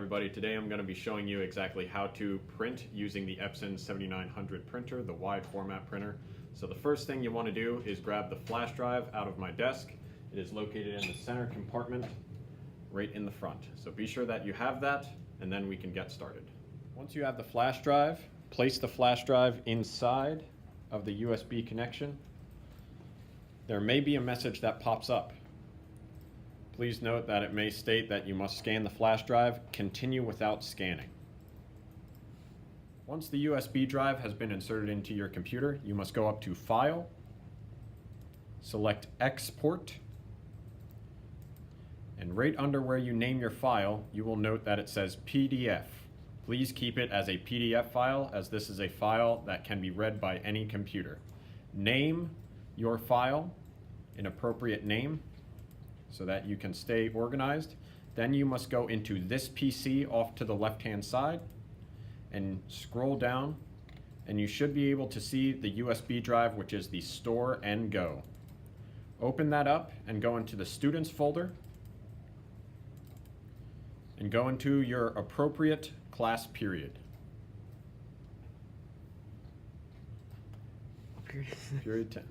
everybody. Today I'm going to be showing you exactly how to print using the Epson 7900 printer, the wide format printer. So the first thing you want to do is grab the flash drive out of my desk. It is located in the center compartment right in the front. So be sure that you have that, and then we can get started. Once you have the flash drive, place the flash drive inside of the USB connection. There may be a message that pops up. Please note that it may state that you must scan the flash drive, continue without scanning. Once the USB drive has been inserted into your computer, you must go up to File, select Export, and right under where you name your file, you will note that it says PDF. Please keep it as a PDF file, as this is a file that can be read by any computer. Name your file an appropriate name so that you can stay organized. Then you must go into this PC off to the left-hand side and scroll down, and you should be able to see the USB drive, which is the Store and Go. Open that up and go into the Students folder and go into your appropriate class period. Period 10.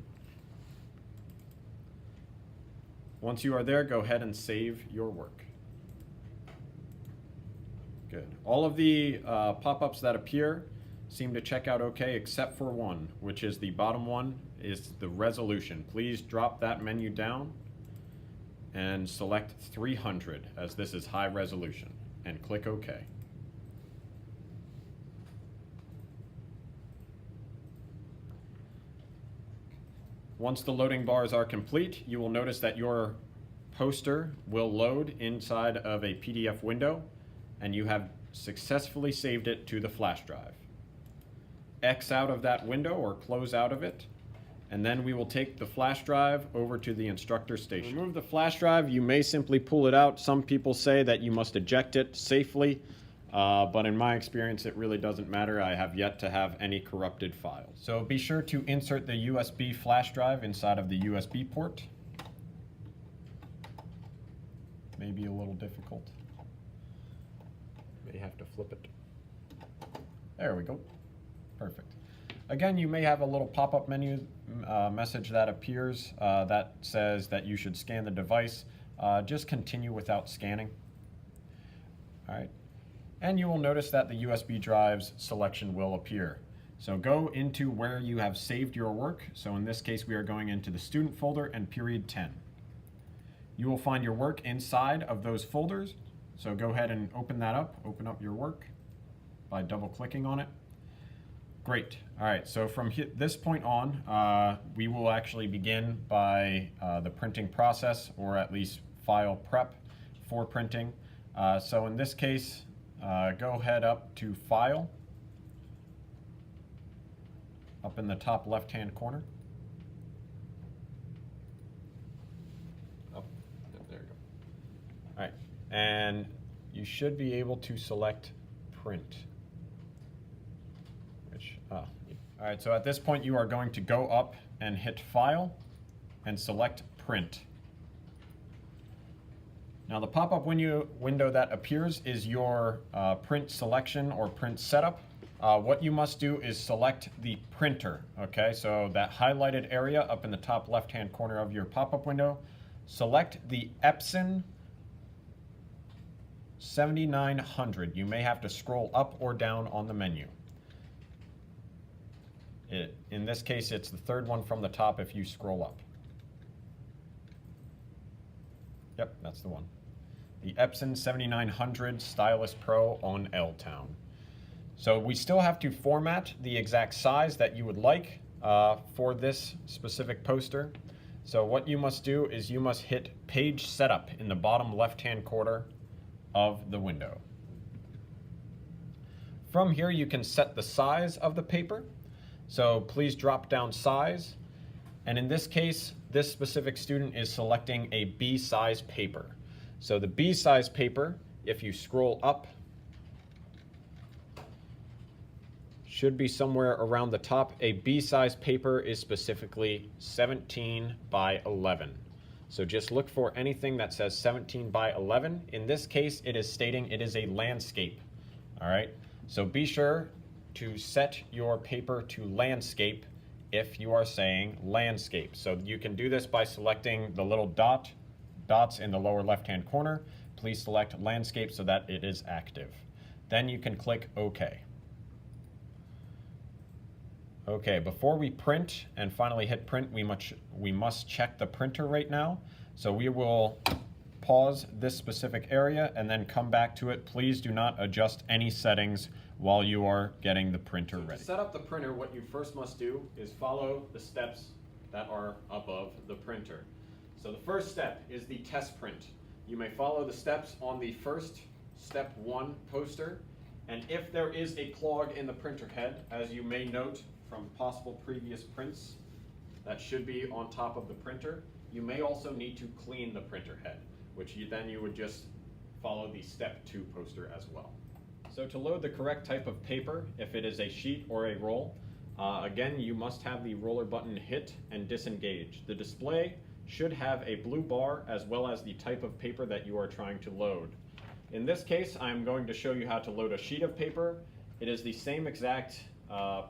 Once you are there, go ahead and save your work. Good. All of the pop-ups that appear seem to check out okay, except for one, which is the bottom one, is the resolution. Please drop that menu down and select 300, as this is high resolution, and click OK. Once the loading bars are complete, you will notice that your poster will load inside of a PDF window, and you have successfully saved it to the flash drive. X out of that window or close out of it, and then we will take the flash drive over to the instructor station. To remove the flash drive, you may simply pull it out. Some people say that you must eject it safely. But in my experience, it really doesn't matter. I have yet to have any corrupted files. So be sure to insert the USB flash drive inside of the USB port. Maybe a little difficult. May have to flip it. There we go. Perfect. Again, you may have a little pop-up menu message that appears that says that you should scan the device. Just continue without scanning. All right. And you will notice that the USB drive's selection will appear. So go into where you have saved your work. So in this case, we are going into the student folder and period 10. You will find your work inside of those folders. So go ahead and open that up. Open up your work by double clicking on it. Great. All right, so from this point on, we will actually begin by the printing process, or at least file prep for printing. So in this case, go ahead up to File, up in the top left-hand corner. Oh, there you go. All right, and you should be able to select Print. All right, so at this point, you are going to go up and hit File and select Print. Now the pop-up window that appears is your print selection or print setup. What you must do is select the printer, okay? So that highlighted area up in the top left-hand corner of your pop-up window, select the Epson 7900. You may have to scroll up or down on the menu. In this case, it's the third one from the top if you scroll up. Yep, that's the one. The Epson 7900 Stylus Pro on L-Town. So we still have to format the exact size that you would like for this specific poster. So what you must do is you must hit Page Setup in the bottom left-hand corner of the window. From here, you can set the size of the paper. So please drop down size. And in this case, this specific student is selecting a B-size paper. So the B-size paper, if you scroll up, should be somewhere around the top. A B-size paper is specifically 17 by 11. So just look for anything that says 17 by 11. In this case, it is stating it is a landscape. All right, so be sure to set your paper to landscape if you are saying landscape. So you can do this by selecting the little dots in the lower left-hand corner. Please select landscape so that it is active. Then you can click OK. Okay, before we print and finally hit print, we must check the printer right now. So we will pause this specific area and then come back to it. Please do not adjust any settings while you are getting the printer ready. To set up the printer, what you first must do is follow the steps that are above the printer. So the first step is the test print. You may follow the steps on the first step 1 poster, and if there is a clog in the printer head, as you may note from possible previous prints that should be on top of the printer, you may also need to clean the printer head, which you would just follow the step 2 poster as well. So to load the correct type of paper, if it is a sheet or a roll, again, you must have the roller button hit and disengage. The display should have a blue bar as well as the type of paper that you are trying to load. In this case, I'm going to show you how to load a sheet of paper. It is the same exact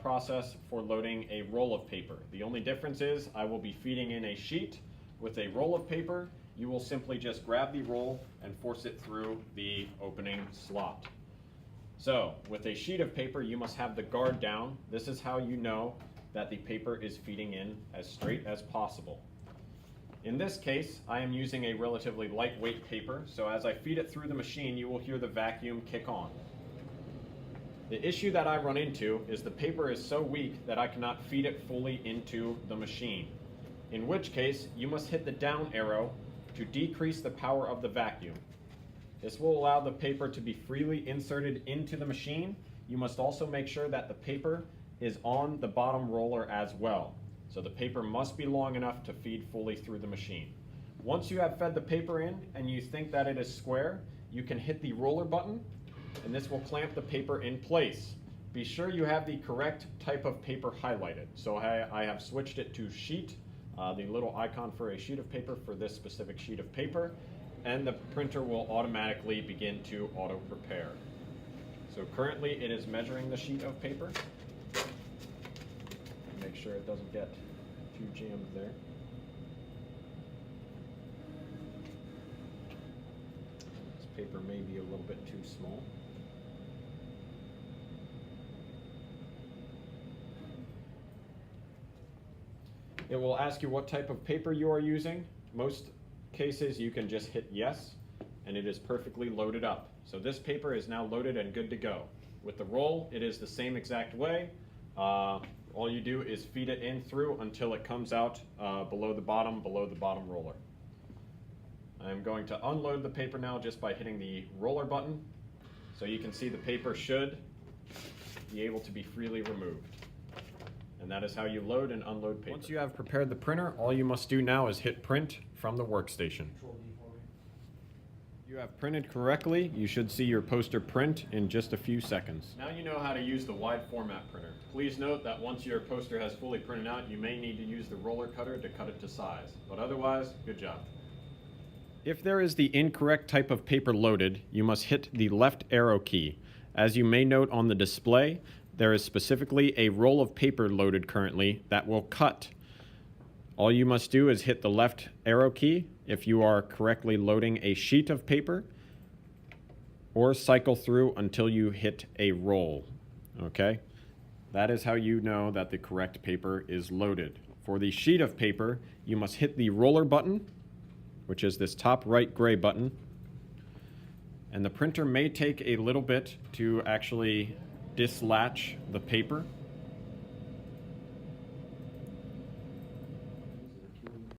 process for loading a roll of paper. The only difference is I will be feeding in a sheet. With a roll of paper, you will simply just grab the roll and force it through the opening slot. So with a sheet of paper, you must have the guard down. This is how you know that the paper is feeding in as straight as possible. In this case, I am using a relatively lightweight paper, so as I feed it through the machine, you will hear the vacuum kick on. The issue that I run into is the paper is so weak that I cannot feed it fully into the machine, in which case you must hit the down arrow to decrease the power of the vacuum. This will allow the paper to be freely inserted into the machine. You must also make sure that the paper is on the bottom roller as well. So the paper must be long enough to feed fully through the machine. Once you have fed the paper in and you think that it is square, you can hit the roller button and this will clamp the paper in place. Be sure you have the correct type of paper highlighted. So I have switched it to sheet, the little icon for a sheet of paper for this specific sheet of paper, and the printer will automatically begin to auto-prepare. So currently it is measuring the sheet of paper. Make sure it doesn't get too jammed there. This paper may be a little bit too small. It will ask you what type of paper you are using. Most cases you can just hit yes and it is perfectly loaded up. So this paper is now loaded and good to go. With the roll, it is the same exact way. All you do is feed it in through until it comes out below the bottom roller. I'm going to unload the paper now just by hitting the roller button. So you can see the paper should be able to be freely removed. And that is how you load and unload paper. Once you have prepared the printer, all you must do now is hit print from the workstation. You have printed correctly. You should see your poster print in just a few seconds. Now you know how to use the wide format printer. Please note that once your poster has fully printed out, you may need to use the roller cutter to cut it to size. But otherwise, good job. If there is the incorrect type of paper loaded, you must hit the left arrow key. As you may note on the display, there is specifically a roll of paper loaded currently that will cut. All you must do is hit the left arrow key if you are correctly loading a sheet of paper, or cycle through until you hit a roll. Okay? That is how you know that the correct paper is loaded. For the sheet of paper, you must hit the roller button, which is this top right gray button, and the printer may take a little bit to actually dislatch the paper.